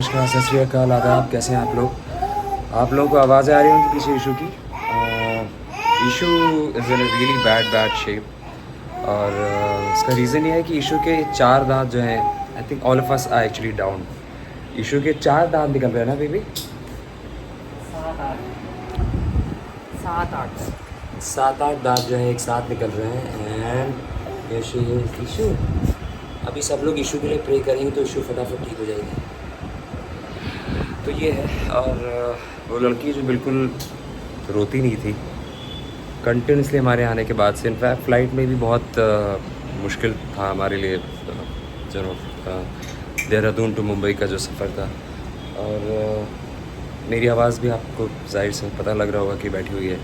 नमस्कार, सत श्री अकाल, आदाब। कैसे हैं आप लोग? आप लोगों को आवाज़ें आ रही होंगी पीछे ईशू की। Ishu is in really bad shape और इसका रीज़न ये है कि ईशू के 4 दांत जो हैं, I think all of us are actually down. Ishu के 4 दांत निकल रहे हैं ना बेबी? 7-8 दांत जो है एक साथ निकल रहे हैं। एंड ईशू अभी सब लोग ईशू के लिए प्रे करेंगे तो ईशू फटाफट ठीक हो जाएगी। तो ये है। और वो लड़की जो बिल्कुल रोती नहीं थी कंटिन्यूसली हमारे आने के बाद से। इनफैक्ट फ़्लाइट में भी बहुत मुश्किल था हमारे लिए, जो देहरादून टू मुंबई का जो सफ़र था। और मेरी आवाज़ भी आपको जाहिर से पता लग रहा होगा कि बैठी हुई है।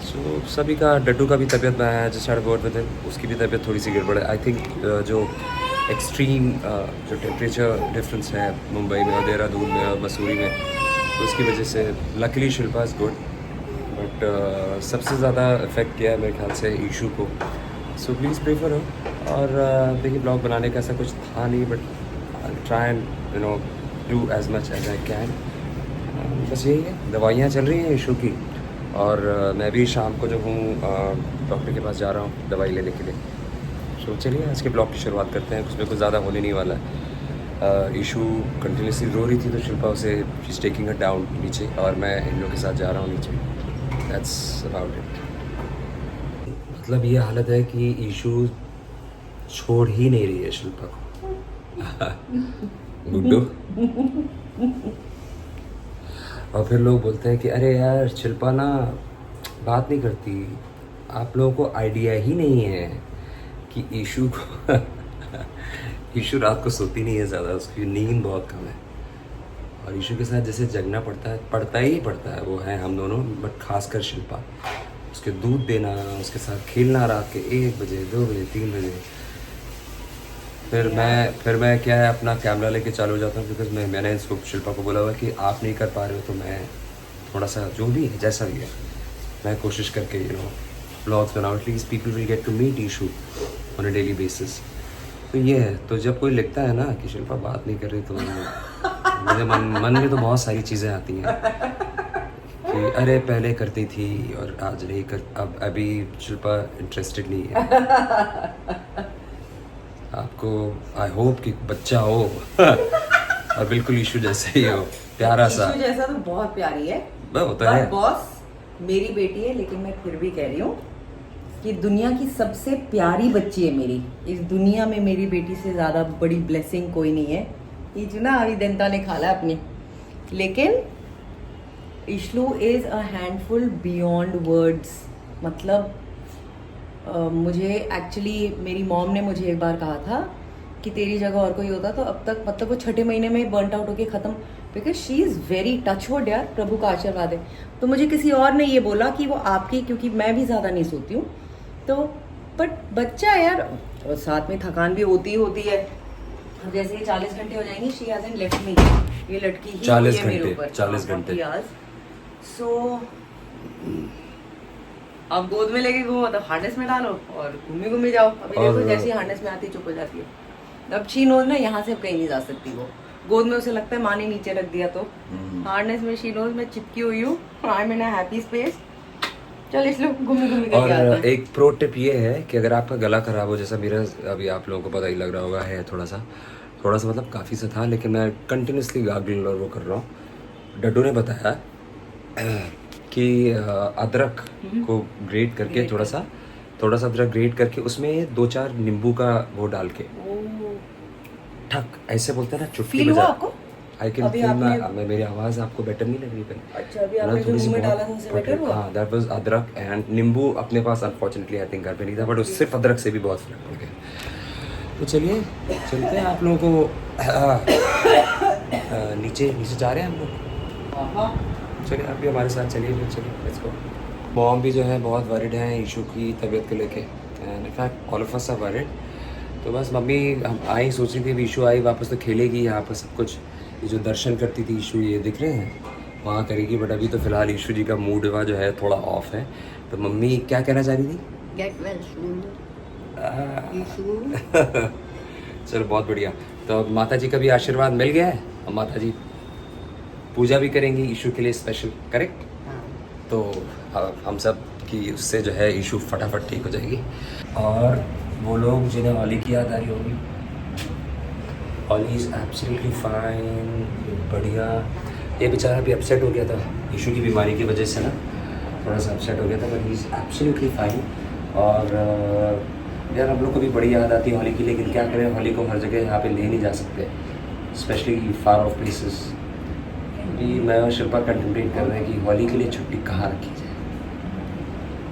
सो सभी का, डड्डू का भी तबीयत में है, जो साढ़े बोर्ड में थे उसकी भी तबीयत थोड़ी सी गड़बड़ है। आई थिंक जो एक्सट्रीम जो टेम्परेचर डिफरेंस है मुंबई में और देहरादून में और मसूरी में, तो उसकी वजह से luckily Shilpa is good, but सबसे ज़्यादा इफ़ेक्ट किया है मेरे ख्याल से ईशू को। So please pray for her. और देखिए, ब्लॉग बनाने का ऐसा कुछ था नहीं, but try and do as much as I can. बस यही है, दवाइयाँ चल रही हैं ईशू की। और मैं भी शाम को जो हूँ डॉक्टर के पास जा रहा हूँ दवाई लेने के लिए। तो चलिए आज के ब्लॉग की शुरुआत करते हैं। उसमें कुछ ज़्यादा होने नहीं वाला है। ईशू कंटिन्यूसली रो रही थी तो शिल्पा उसे शीज टेकिंग हर डाउन नीचे, और मैं इन लोगों के साथ जा रहा हूँ नीचे। That's about it. मतलब ये हालत है कि ईशू छोड़ ही नहीं रही है शिल्पा को। गुड्डू। और फिर लोग बोलते हैं कि अरे यार शिल्पा ना बात नहीं करती। आप लोगों को आइडिया ही नहीं है कि ईशू को ईशू रात को सोती नहीं है ज़्यादा, उसकी नींद बहुत कम है। और ईशू के साथ जैसे जगना पड़ता है, वो है हम दोनों, बट खासकर शिल्पा। उसके दूध देना, उसके साथ खेलना रात के 1 बजे 2 बजे 3 बजे। फिर मैं क्या है अपना कैमरा लेके चालू हो जाता हूँ, बिकॉज मैंने इसको शिल्पा को बोला हुआ कि आप नहीं कर पा रहे हो तो मैं थोड़ा सा जो भी है जैसा भी है मैं कोशिश करके ब्लॉग्स बनाऊँ। At least people will get to meet Ishu on a daily basis. तो ये है। तो जब कोई लिखता है ना कि शिल्पा बात नहीं कर रही, तो मेरे मन में तो बहुत सारी चीज़ें आती हैं कि अरे पहले करती थी और आज नहीं कर, अब अभी शिल्पा इंटरेस्टेड नहीं है। आपको आई होप कि बच्चा हो और बिल्कुल ईशू जैसे ही हो, प्यारा सा। ईशू जैसा तो बहुत प्यारी है, वो तो है। बॉस मेरी बेटी है, लेकिन मैं फिर भी कह रही हूँ कि दुनिया की सबसे प्यारी बच्ची है मेरी। इस दुनिया में मेरी बेटी से ज़्यादा बड़ी ब्लेसिंग कोई नहीं है। ये जो ना अभी दंता ने खा ला अपनी, लेकिन Ishu is a handful beyond words. मतलब मुझे एक्चुअली मेरी मॉम ने मुझे एक बार कहा था कि तेरी जगह और कोई होता तो अब तक, मतलब वो 6ठे महीने में बर्नट आउट होके ख़त्म, because she is very touchwood यार, प्रभु का आशीर्वाद है। तो मुझे किसी और ने ये बोला कि वो आपकी, क्योंकि मैं भी ज़्यादा नहीं सोती हूँ, तो बट बच्चा यार, और साथ में थकान भी होती है। अब जैसे 40 घंटे हो जाएंगे, शी हैजंट लेफ्ट मी, ये लटकी ही 40 मेरे घंटे, ऊपर 40 घंटे। सो अब गोद में लेके घूमो तो हार्नेस में डालो और घूमी जाओ। अभी देखो जैसी हार्नेस में आती चुप हो जाती है। अब शी नोज ना यहाँ से कहीं नहीं जा सकती। वो गोद में उसे लगता है माँ ने नीचे रख दिया, तो हार्नेस में शी नोज में चिपकी हुई हूँ। I am in a happy space. चल इसलिए घूमी करके और आता है। एक प्रो टिप ये है कि अगर आपका गला खराब हो, जैसा मेरा अभी आप लोगों को पता ही लग रहा होगा है, थोड़ा सा मतलब काफ़ी सा था, लेकिन मैं कंटिन्यूसली गार्गल और वो कर रहा हूँ। डड्डू ने बताया कि अदरक को ग्रेट करके थोड़ा सा अदरक ग्रेट करके उसमें 2-4 नींबू का वो डाल के ठक ऐसे बोलते हैं ना, चुटकी फील हुआ बजा। आपको? I can feel. मेरी आवाज़ आपको बेटर नहीं लग रही है? अच्छा, अभी आपने जो मुंह में डाला था उससे बेटर हुआ? हाँ, दैट वाज अदरक एंड नींबू। अपने पास अनफॉर्चुनेटली आई थिंक घर पे नहीं था, बट उस सिर्फ अदरक से भी बहुत फर्क पड़ गया। तो चलिए चलते हैं। आप लोगों को नीचे जा रहे हैं हम लोग। चलिए आप भी हमारे साथ चलिए, फिर चलिए लेट्स गो। मॉम भी जो है बहुत वरिड हैं ईशू की तबीयत को लेके, and in fact all of us are worried. तो बस मम्मी हम आई, सोच रही थी ईशू आई वापस तो खेलेगी यहाँ पर सब कुछ। ये जो दर्शन करती थी ईशू, ये दिख रहे हैं, वहाँ करेगी। बट अभी तो फिलहाल ईशू जी का मूड हुआ जो है थोड़ा ऑफ है। तो मम्मी क्या कहना चाह रही थी? गेट वेल सून ईशू। चलो बहुत बढ़िया। तो माता जी का भी आशीर्वाद मिल गया है। और माता जी पूजा भी करेंगी ईशु के लिए स्पेशल, करेक्ट? तो हम सब की उससे जो है इशू फटाफट ठीक हो जाएगी। और वो लोग जिन्हें हॉली की याद आ रही होगी, हॉली इज़ एब्सोल्युटली फाइन, बढ़िया। ये बेचारा भी अपसेट हो गया था इशू की बीमारी की वजह से ना, थोड़ा सा अपसेट हो गया था, but he is absolutely fine. और यार हम लोग को भी बड़ी याद आती है हॉली की, लेकिन क्या करें, हॉली को हर जगह यहाँ पे ले नहीं जा सकते, स्पेशली फार ऑफ प्लेसेस। अभी मैं और शिल्पा कंटेम्पलेट कर रहे हैं कि हॉली के लिए छुट्टी कहाँ रखी जाए।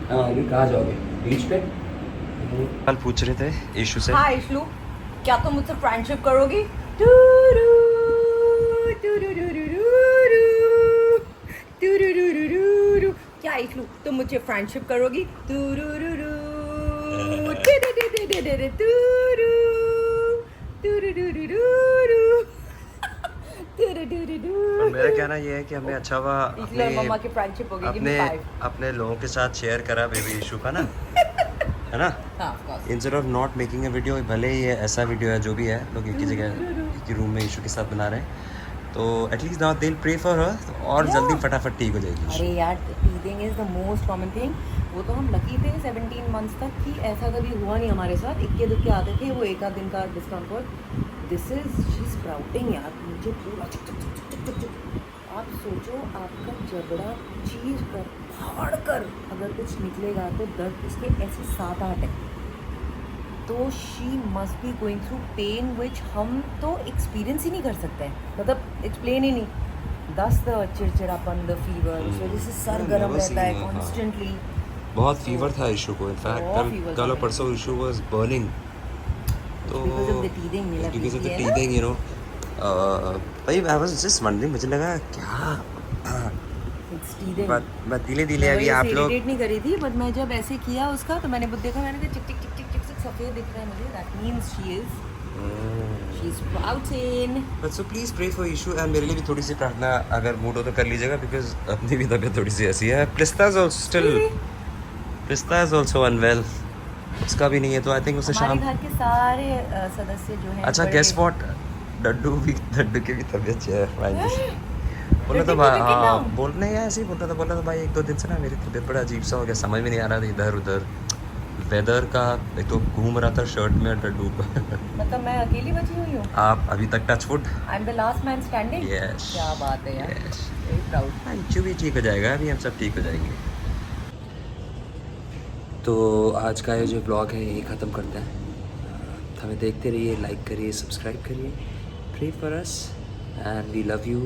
हाँ अभी कहाँ जाओगे, बीच पे? कल पूछ रहे थे ईशु से, हाँ इशू, क्या तुम मुझसे फ्रेंडशिप करोगी? क्या इशू, तुम मुझे फ्रेंडशिप करोगी? और मेरा कहना ये है कि हमने अच्छा हुआ मम्मा की फ्रेंडशिप हो गई, अपने लोगों के साथ शेयर करा बेबी इशू का ना, है ना? Instead of not making a video, भले ही ये ऐसा वीडियो है जो भी है, लोग एक ही जगह एक ही रूम में इशू के साथ बना रहे हैं, तो at least now they will pray for her और जल्दी फटाफट ठीक हो जाएगी। अरे यार, teething is the most common thing. वो तो हम लकी थे 17 मंथ्स तक कि ऐसा कभी हुआ नहीं हमारे साथ। इक्के दुक्के आते थे, वो एक आध दिन का discomfort. This is she sprouting यार, मुझे पूरा चुक चुक चुक चुक चुक चुक। आप सोचो, आपका जबड़ा चीर कर फाड़ कर अगर कुछ निकलेगा तो दर्द उसके ऐसे 7-8 है। तो she must be going through pain which हम तो एक्सपीरियंस ही नहीं कर सकते, मतलब एक्सप्लेन ही नहीं। दस्त, चिड़चिड़ापन, द फीवर, उस वजह से सर गर्म रहता है कॉन्स्टेंटली। बहुत फीवर था इशू को, इनफैक्ट कल और परसों इशू वाज बर्निंग, तो because of the teething, you know. भाई आई वाज जस्ट वंडरिंग, मुझे लगा क्या बट धीरे-धीरे अभी आप लोग इरिटेट नहीं करी थी, बट मैं जब ऐसे किया उसका तो मैंने देखा, मैंने कहा चिक चिक चिक चिक चिक सफेद दिख रहा है मुझे, that means she is sprouting. But so please pray for Ishu, and मेरे लिए भी थोड़ी सी प्रार्थना अगर मूड हो तो कर लीजिएगा, बिकॉज अपनी भी तबीयत थोड़ी सी ऐसी है। प्रिस्ता इज आल्सो अनवेल, उसका भी नहीं है, तो आई थिंक उसे शाम घर के सारे सदस्य जो हैं, अच्छा गेस व्हाट, डड्डू की भी तबीयत है। बोला था बोलने ऐसे ही बोल रहा था भाई 1-2 दिन से ना मेरी तबीयत बड़ा अजीब सा हो गया, समझ में नहीं आ रहा था इधर उधर वेदर का, एक तो घूम रहा था शर्ट में डड्डू। मतलब मैं अकेली बची हुई हूँ, आप अभी तक touch wood, I am the last man standing. Yes, क्या बात है यार, वेरी प्राउड। अंशु भी ठीक हो जाएगा, अभी हम सब ठीक हो जाएंगे। तो आज का ये जो ब्लॉग है यही ख़त्म करते हैं। हमें देखते रहिए, लाइक करिए, सब्सक्राइब करिए, pray for us and we love you.